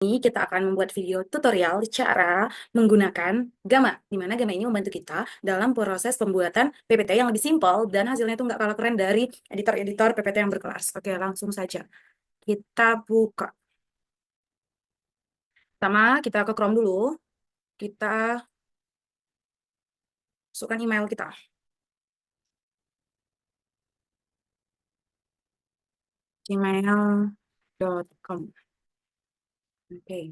Ini kita akan membuat video tutorial cara menggunakan Gamma, di mana Gamma ini membantu kita dalam proses pembuatan PPT yang lebih simpel dan hasilnya itu nggak kalah keren dari editor-editor PPT yang berkelas. Oke, langsung saja. Kita buka. Pertama, kita ke Chrome dulu. Kita masukkan email kita. Gmail.com. Oke.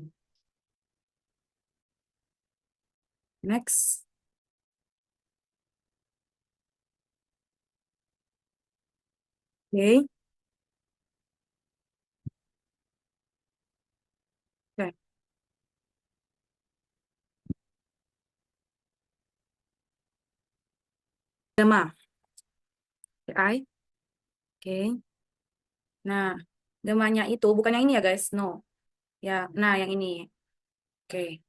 Next. Oke. Oke. Gamma. AI. Oke. Nah, gamanya itu bukan yang ini ya, guys. No. Ya, nah yang ini. Oke.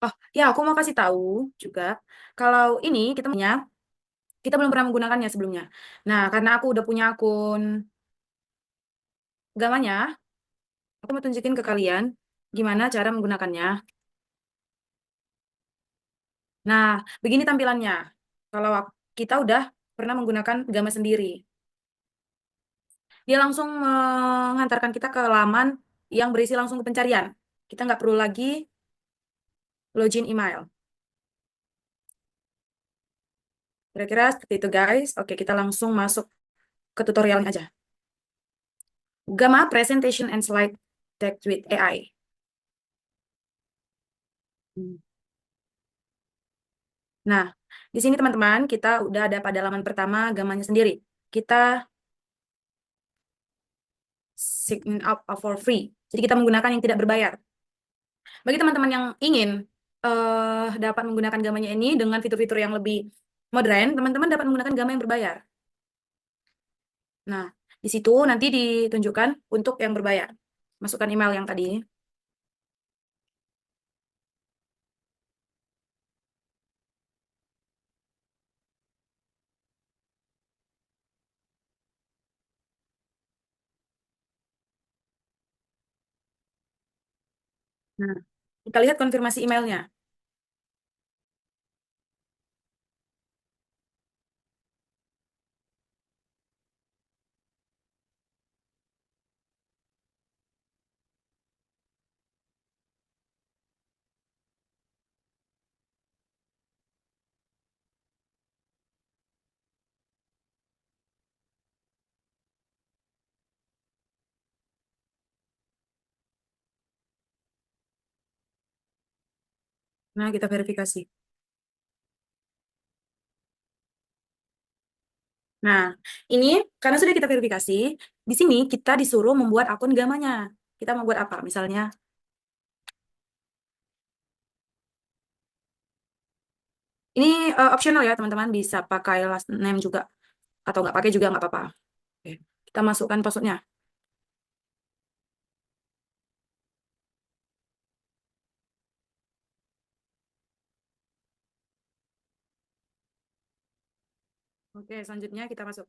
Oh, ya aku mau kasih tahu juga kalau ini kita belum pernah menggunakannya sebelumnya. Nah, karena aku udah punya akun Gamanya, aku mau tunjukin ke kalian gimana cara menggunakannya. Nah, begini tampilannya. Kalau kita udah pernah menggunakan Gama sendiri, dia langsung menghantarkan kita ke laman yang berisi langsung ke pencarian. Kita nggak perlu lagi login email. Kira-kira seperti itu, guys. Oke, kita langsung masuk ke tutorialnya aja. Gamma Presentation and Slide Deck with AI. Nah, di sini teman-teman, kita udah ada pada halaman pertama gamanya sendiri. Kita sign up for free. Jadi kita menggunakan yang tidak berbayar. Bagi teman-teman yang ingin dapat menggunakan gamanya ini dengan fitur-fitur yang lebih modern, teman-teman dapat menggunakan gama yang berbayar. Nah, di situ nanti ditunjukkan untuk yang berbayar. Masukkan email yang tadi. Nah, kita lihat konfirmasi emailnya. Nah, kita verifikasi. Nah, ini karena sudah kita verifikasi, di sini kita disuruh membuat akun gamanya. Kita mau buat apa? Misalnya, ini optional ya teman-teman, bisa pakai last name juga atau nggak pakai juga nggak apa-apa. Oke. Kita masukkan passwordnya. Oke, selanjutnya kita masuk.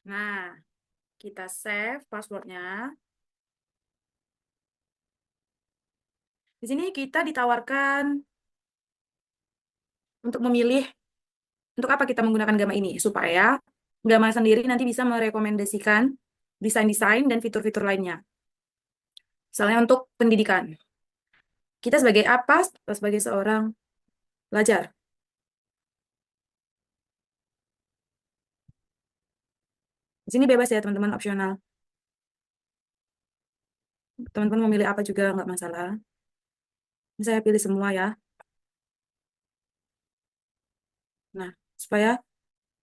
Nah, kita save passwordnya. Di sini kita ditawarkan untuk memilih untuk apa kita menggunakan Gamma ini supaya Gamma sendiri nanti bisa merekomendasikan desain-desain dan fitur-fitur lainnya. Misalnya untuk pendidikan. Kita sebagai apa? Sebagai seorang pelajar. Di sini bebas ya teman-teman, opsional. Teman-teman memilih apa juga nggak masalah. Saya pilih semua ya. Nah, supaya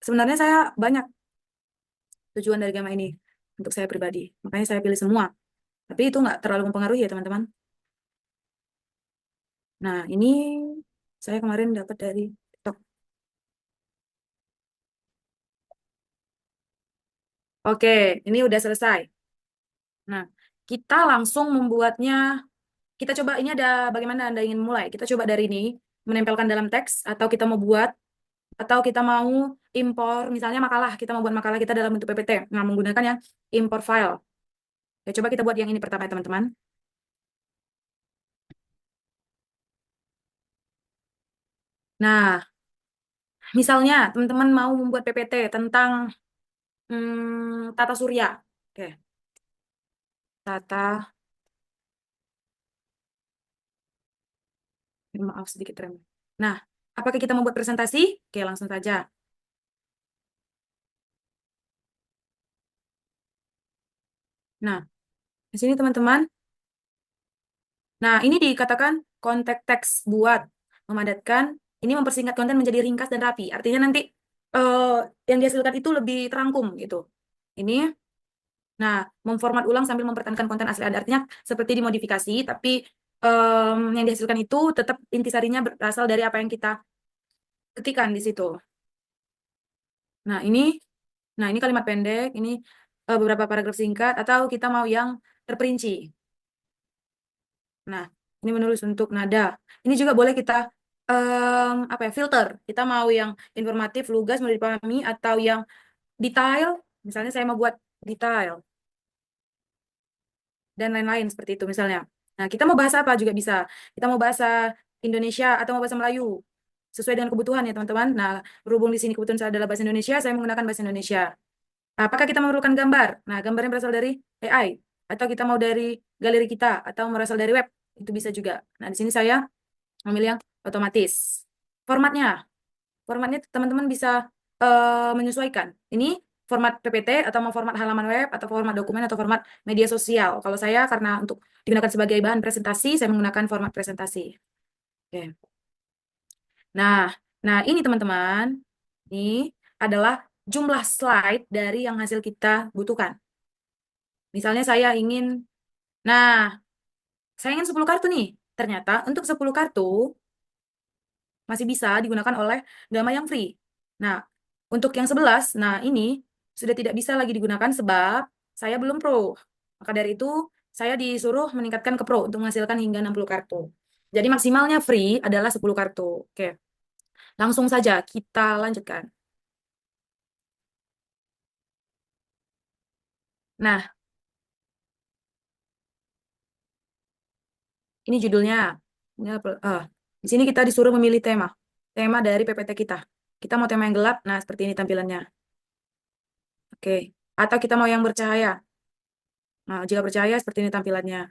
sebenarnya saya banyak tujuan dari Gamma ini untuk saya pribadi. Makanya saya pilih semua. Tapi itu nggak terlalu mempengaruhi ya teman-teman. Nah, ini saya kemarin dapat dari TikTok. Oke, ini udah selesai. Nah, kita langsung membuatnya. Kita coba, ini ada bagaimana Anda ingin mulai. Kita coba dari ini, menempelkan dalam teks, atau kita mau buat atau kita mau impor, misalnya makalah, kita mau buat makalah kita dalam bentuk PPT. Nah, menggunakan yang import file. Ya, coba kita buat yang ini pertama ya, teman-teman. Nah, misalnya teman-teman mau membuat PPT tentang tata surya. Oke, tata, maaf sedikit rem. Nah, apakah kita membuat presentasi? Oke, langsung saja. Nah, di sini teman-teman. Nah, ini dikatakan konteks teks buat memadatkan. Ini mempersingkat konten menjadi ringkas dan rapi. Artinya nanti eh, yang dihasilkan itu lebih terangkum gitu. Ini, nah, memformat ulang sambil mempertahankan konten asli. Artinya seperti dimodifikasi, tapi yang dihasilkan itu tetap intisarinya berasal dari apa yang kita ketikkan di situ. Nah, ini kalimat pendek, ini beberapa paragraf singkat, atau kita mau yang terperinci. Nah, ini menulis untuk nada. Ini juga boleh kita apa ya, filter. Kita mau yang informatif, lugas, mudah dipahami, atau yang detail. Misalnya saya mau buat detail dan lain-lain seperti itu misalnya. Nah, kita mau bahasa apa juga bisa. Kita mau bahasa Indonesia atau mau bahasa Melayu. Sesuai dengan kebutuhan ya, teman-teman. Nah, berhubung di sini kebutuhan saya adalah bahasa Indonesia, saya menggunakan bahasa Indonesia. Apakah kita memerlukan gambar? Nah, gambarnya berasal dari AI atau kita mau dari galeri kita atau berasal dari web, itu bisa juga. Nah, di sini saya memilih yang otomatis. Formatnya, formatnya teman-teman bisa menyesuaikan. Ini format PPT atau mau format halaman web atau format dokumen atau format media sosial. Kalau saya karena untuk digunakan sebagai bahan presentasi, saya menggunakan format presentasi. Oke. Nah, nah ini teman-teman, ini adalah jumlah slide dari yang hasil kita butuhkan. Misalnya nah, saya ingin 10 kartu nih. Ternyata untuk 10 kartu masih bisa digunakan oleh Gama yang free. Nah, untuk yang 11, nah ini sudah tidak bisa lagi digunakan sebab saya belum pro. Maka dari itu, saya disuruh meningkatkan ke pro untuk menghasilkan hingga 60 kartu. Jadi maksimalnya free adalah 10 kartu. Oke, langsung saja kita lanjutkan. Nah, ini judulnya. Ini di sini kita disuruh memilih tema. Tema dari PPT kita. Kita mau tema yang gelap, nah seperti ini tampilannya. Oke. Atau kita mau yang bercahaya. Nah, jika bercahaya seperti ini tampilannya.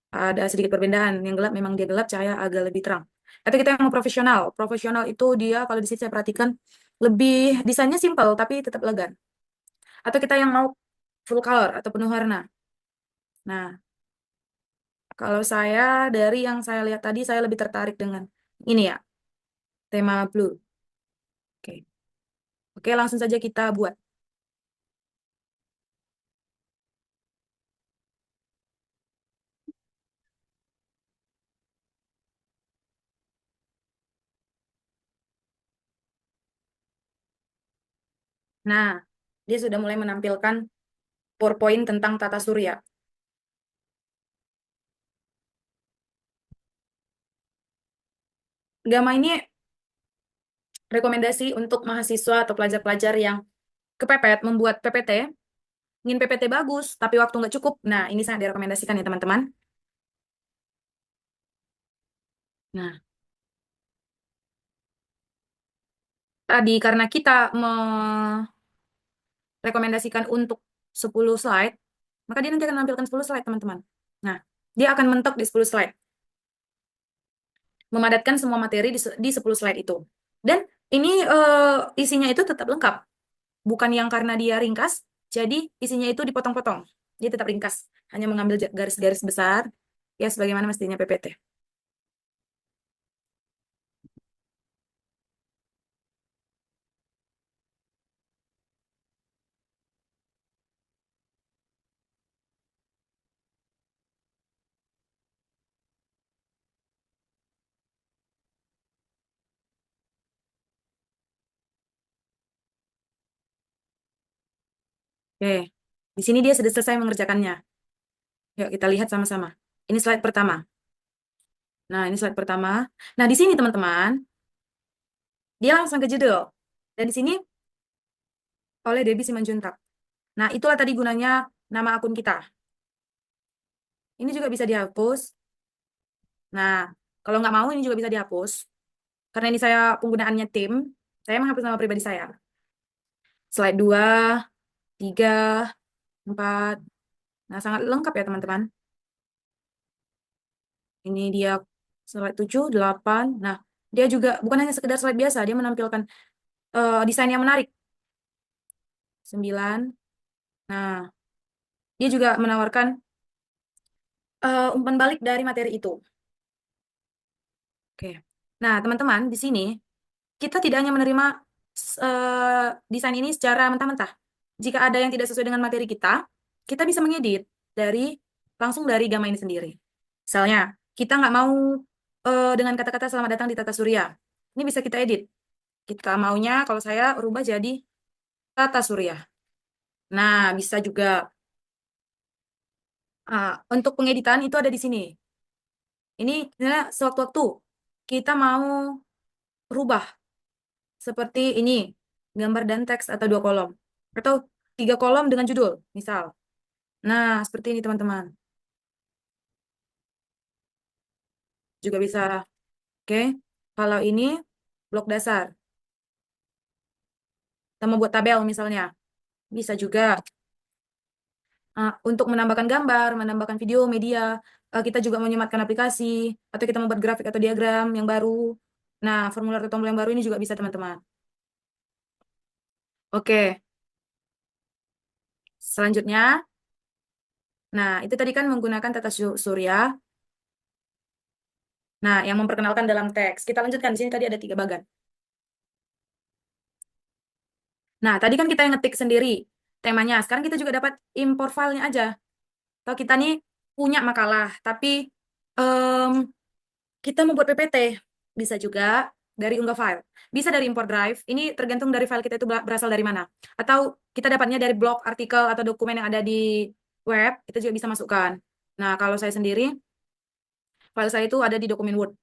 Ada sedikit perbedaan. Yang gelap memang dia gelap, cahaya agak lebih terang. Atau kita yang mau profesional. Profesional itu dia kalau di sini saya perhatikan lebih desainnya simple tapi tetap elegan. Atau kita yang mau full color atau penuh warna. Nah, kalau saya dari yang saya lihat tadi saya lebih tertarik dengan ini ya, tema blue. Oke. Oke, langsung saja kita buat. Nah, dia sudah mulai menampilkan PowerPoint tentang tata surya. Gama ini rekomendasi untuk mahasiswa atau pelajar-pelajar yang kepepet membuat PPT, ingin PPT bagus, tapi waktu nggak cukup. Nah, ini sangat direkomendasikan ya teman-teman. Nah, tadi karena kita merekomendasikan untuk 10 slide, maka dia nanti akan menampilkan 10 slide teman-teman. Nah, dia akan mentok di 10 slide, memadatkan semua materi di 10 slide itu. Dan ini isinya itu tetap lengkap. Bukan yang karena dia ringkas, jadi isinya itu dipotong-potong. Dia tetap ringkas, hanya mengambil garis-garis besar, ya sebagaimana mestinya PPT. Oke, di sini dia sudah selesai mengerjakannya. Yuk kita lihat sama-sama. Ini slide pertama. Nah, ini slide pertama. Nah, di sini teman-teman, Dia langsung ke judul. Dan di sini oleh Debbie Simanjuntak. Nah, itulah tadi gunanya nama akun kita. Ini juga bisa dihapus. Nah, kalau nggak mau ini juga bisa dihapus. Karena ini saya penggunaannya tim, saya menghapus nama pribadi saya. Slide 2, 3, 4. Nah, sangat lengkap ya teman-teman. Ini dia slide 7, 8. Nah, dia juga bukan hanya sekedar slide biasa, dia menampilkan desain yang menarik. 9. Nah, dia juga menawarkan umpan balik dari materi itu. Oke. Nah, teman-teman, di sini kita tidak hanya menerima desain ini secara mentah-mentah. Jika ada yang tidak sesuai dengan materi kita bisa mengedit dari langsung dari Gamma ini sendiri. Misalnya, kita nggak mau dengan kata-kata selamat datang di Tata Surya. Ini bisa kita edit. Kita maunya, kalau saya rubah jadi Tata Surya. Nah, bisa juga. Untuk pengeditan itu ada di sini. Ini sebenarnya sewaktu-waktu kita mau rubah seperti ini, gambar dan teks atau 2 kolom. Atau 3 kolom dengan judul, misal. Nah, seperti ini teman-teman. Juga bisa. Oke. Kalau ini blok dasar. Kita mau buat tabel misalnya. Bisa juga. Untuk menambahkan gambar, menambahkan video, media. Kita juga menyematkan aplikasi. Atau kita membuat grafik atau diagram yang baru. Nah, formulir atau tombol yang baru ini juga bisa teman-teman. Oke. Selanjutnya. Nah, itu tadi kan menggunakan tata surya. Nah, yang memperkenalkan dalam teks. Kita lanjutkan. Di sini tadi ada 3 bagan. Nah, tadi kan kita yang ngetik sendiri temanya. Sekarang kita juga dapat import filenya aja. Kalau kita nih punya makalah, tapi em, kita membuat PPT, bisa juga dari unggah file. Bisa dari import drive. Ini tergantung dari file kita itu berasal dari mana. Atau kita dapatnya dari blog, artikel, atau dokumen yang ada di web, kita juga bisa masukkan. Nah, kalau saya sendiri, file saya itu ada di dokumen Word.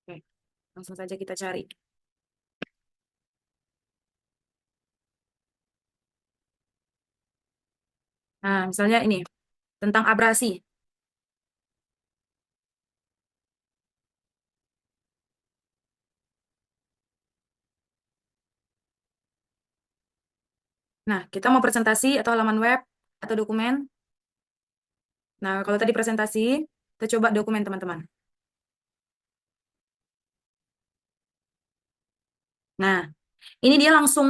Oke, langsung saja kita cari. Nah, misalnya ini, tentang abrasi. Nah, kita mau presentasi atau halaman web atau dokumen. Nah, kalau tadi presentasi, kita coba dokumen teman-teman. Nah, ini dia langsung,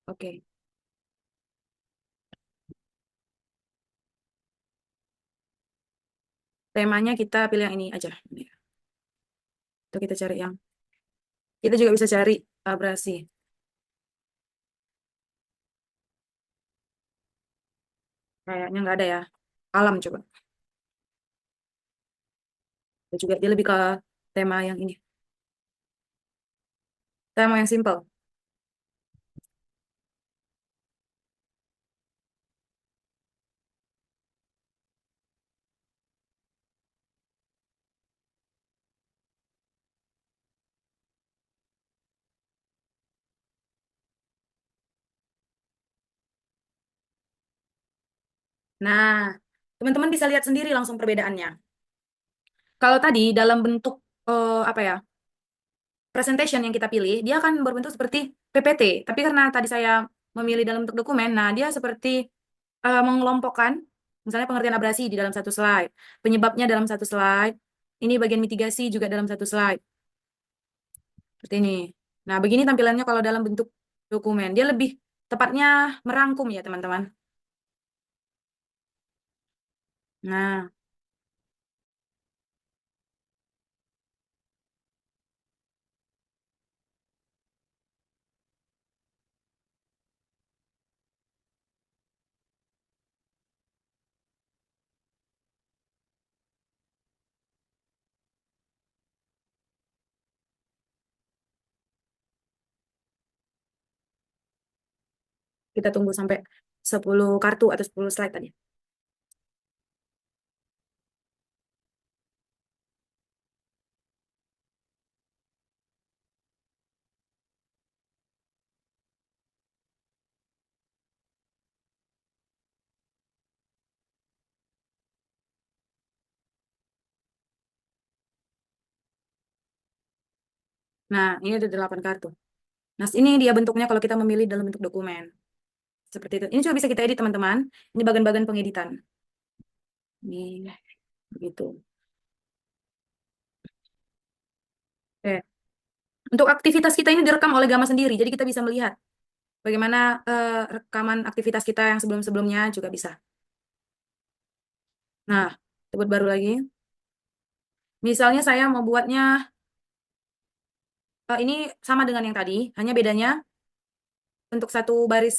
oke. Temanya kita pilih yang ini aja. Atau kita cari yang, kita juga bisa cari abrasi. Kayaknya nggak ada ya. Alam coba. Itu juga dia lebih ke tema yang ini. Tema yang simple. Nah, teman-teman bisa lihat sendiri langsung perbedaannya. Kalau tadi dalam bentuk apa ya? Presentation yang kita pilih, dia akan berbentuk seperti PPT. Tapi karena tadi saya memilih dalam bentuk dokumen, nah dia seperti mengelompokkan, misalnya pengertian abrasi di dalam satu slide, penyebabnya dalam satu slide, ini bagian mitigasi juga dalam satu slide, seperti ini. Nah, begini tampilannya kalau dalam bentuk dokumen. Dia lebih tepatnya merangkum ya, teman-teman. Nah, kita tunggu sampai 10 kartu atau 10 slide tadi. Nah, ini ada 8 kartu. Nah, ini dia bentuknya kalau kita memilih dalam bentuk dokumen. Seperti itu. Ini juga bisa kita edit, teman-teman. Ini bagian-bagian pengeditan. Ini, begitu. Oke. Untuk aktivitas kita ini direkam oleh Gama sendiri, jadi kita bisa melihat bagaimana rekaman aktivitas kita yang sebelum-sebelumnya juga bisa. Nah, buat baru lagi. Misalnya saya mau buatnya, ini sama dengan yang tadi, hanya bedanya untuk satu baris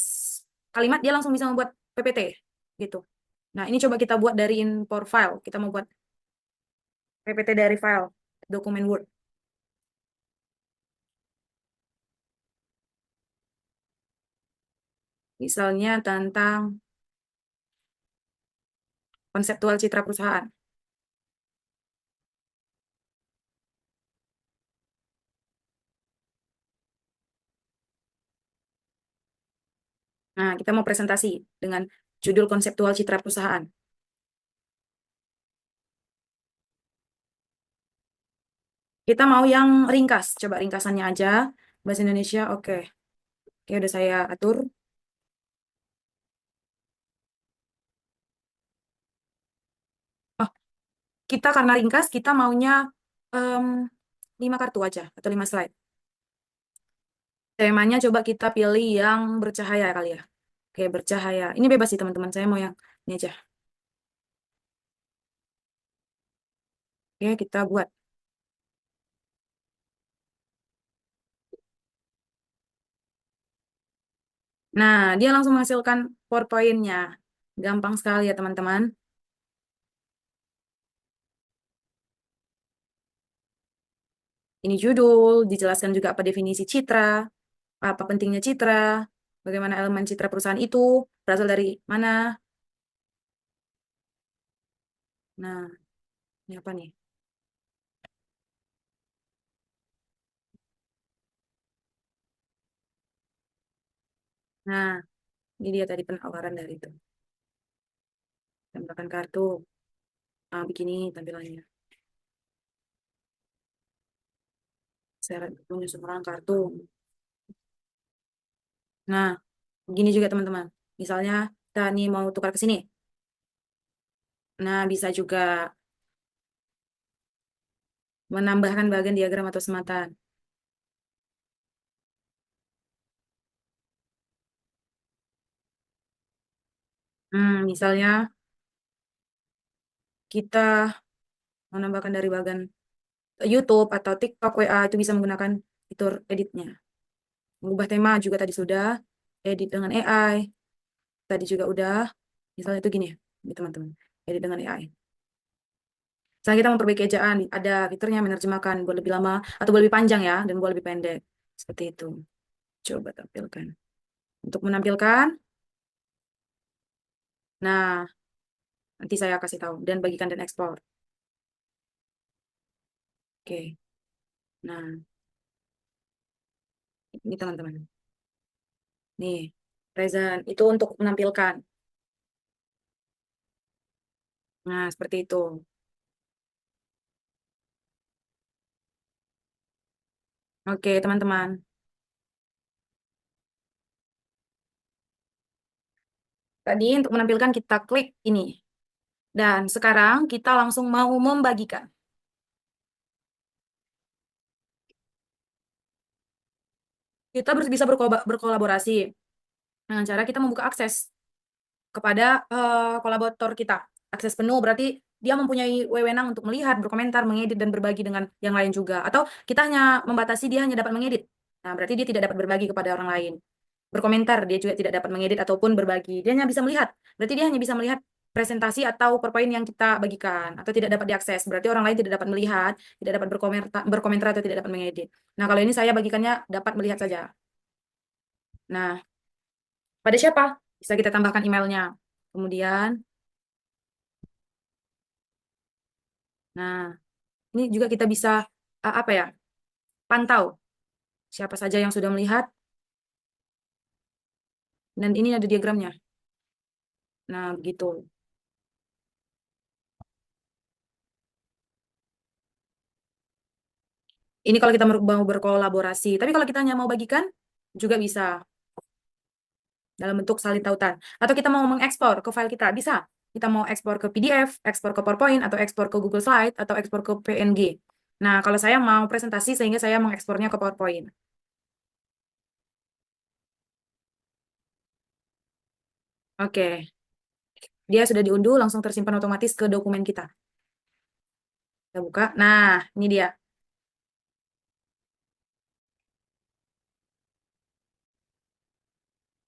kalimat dia langsung bisa membuat PPT, gitu. Nah, ini coba kita buat dari import file. Kita mau buat PPT dari file dokumen Word. Misalnya tentang konseptual citra perusahaan. Nah, kita mau presentasi dengan judul konseptual citra perusahaan. Kita mau yang ringkas. Coba ringkasannya aja. Bahasa Indonesia, oke. Oke, udah saya atur. Oh, kita karena ringkas, kita maunya em, 5 kartu aja, atau 5 slide. Temanya coba kita pilih yang bercahaya kali ya. Oke, bercahaya. Ini bebas sih teman-teman. Saya mau yang ini aja. Oke, kita buat. Nah, dia langsung menghasilkan PowerPoint-nya. Gampang sekali ya teman-teman. Ini judul, dijelaskan juga apa definisi citra, apa pentingnya citra, bagaimana elemen citra perusahaan itu, berasal dari mana. Nah, ini apa nih? Nah, ini dia tadi penawaran dari itu. Tambahkan kartu. Begini tampilannya. Syarat menyusun kartu. Nah, begini juga teman-teman. Misalnya, kita nih mau tukar ke sini. Nah, bisa juga menambahkan bagian diagram atau sematan. Misalnya, kita menambahkan dari bagian YouTube atau TikTok, WA, itu bisa menggunakan fitur editnya. Mengubah tema juga tadi sudah. Edit dengan AI. Tadi juga udah. Misalnya itu gini ya, ini teman-teman. Edit dengan AI. Misalnya kita memperbaiki ejaan, ada fiturnya menerjemahkan buat lebih lama atau buat lebih panjang ya, dan buat lebih pendek. Seperti itu. Coba tampilkan. Untuk menampilkan, nah nanti saya kasih tahu dan bagikan dan ekspor. Oke. Nah, ini teman-teman. Nih, present itu untuk menampilkan. Nah, seperti itu. Oke, teman-teman. Tadi untuk menampilkan kita klik ini. Dan sekarang kita langsung mau membagikan. Kita bisa berkolaborasi dengan cara kita membuka akses kepada kolaborator kita. Akses penuh berarti dia mempunyai wewenang untuk melihat, berkomentar, mengedit, dan berbagi dengan yang lain juga. Atau kita hanya membatasi dia hanya dapat mengedit. Nah, berarti dia tidak dapat berbagi kepada orang lain. Berkomentar, dia juga tidak dapat mengedit ataupun berbagi. Dia hanya bisa melihat. Berarti dia hanya bisa melihat presentasi atau PowerPoint yang kita bagikan. Atau tidak dapat diakses. Berarti orang lain tidak dapat melihat, tidak dapat berkomentar atau tidak dapat mengedit. Nah, kalau ini saya bagikannya dapat melihat saja. Nah, pada siapa? Bisa kita tambahkan emailnya. Kemudian, nah, ini juga kita bisa apa ya? Pantau siapa saja yang sudah melihat dan ini ada diagramnya. Nah, begitu. Ini kalau kita mau berkolaborasi. Tapi kalau kita hanya mau bagikan, juga bisa dalam bentuk salin tautan. Atau kita mau mengekspor ke file kita, bisa. Kita mau ekspor ke PDF, ekspor ke PowerPoint, atau ekspor ke Google Slide, atau ekspor ke PNG. Nah, kalau saya mau presentasi sehingga saya mengekspornya ke PowerPoint. Oke, dia sudah diunduh, langsung tersimpan otomatis ke dokumen kita. Kita buka. Nah, ini dia.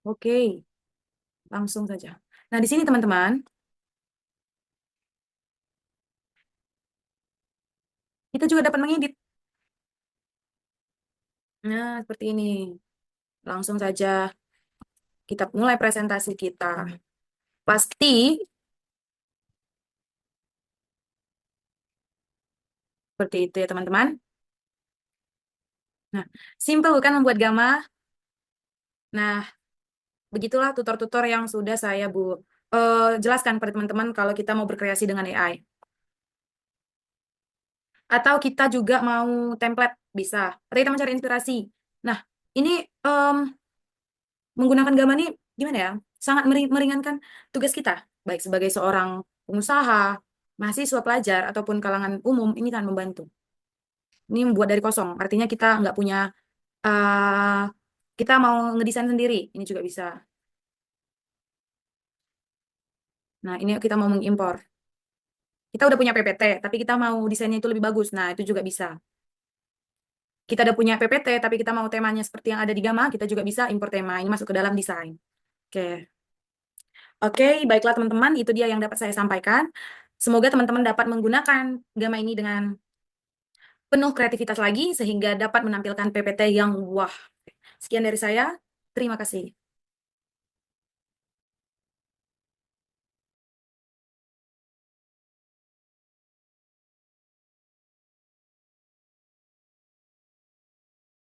Oke, langsung saja. Nah, di sini teman-teman, kita juga dapat mengedit. Nah, seperti ini. Langsung saja kita mulai presentasi kita. Pasti seperti itu ya teman-teman. Nah, simple kan membuat gamma. Nah, begitulah tutor-tutor yang sudah saya jelaskan pada teman-teman kalau kita mau berkreasi dengan AI. Atau kita juga mau template, bisa. Atau kita mencari inspirasi. Nah, ini em, menggunakan gamma ini gimana ya? Sangat meringankan tugas kita, baik sebagai seorang pengusaha, mahasiswa, pelajar, ataupun kalangan umum, ini kan membantu. Ini membuat dari kosong, artinya kita nggak punya, eh kita mau ngedesain sendiri, ini juga bisa. Nah, ini kita mau mengimpor. Kita udah punya PPT, tapi kita mau desainnya itu lebih bagus. Nah, itu juga bisa. Kita udah punya PPT, tapi kita mau temanya seperti yang ada di Gamma, kita juga bisa impor tema. Ini masuk ke dalam desain. Oke. Oke, baiklah teman-teman, itu dia yang dapat saya sampaikan. Semoga teman-teman dapat menggunakan Gamma ini dengan penuh kreativitas lagi, sehingga dapat menampilkan PPT yang wah. Sekian dari saya. Terima kasih.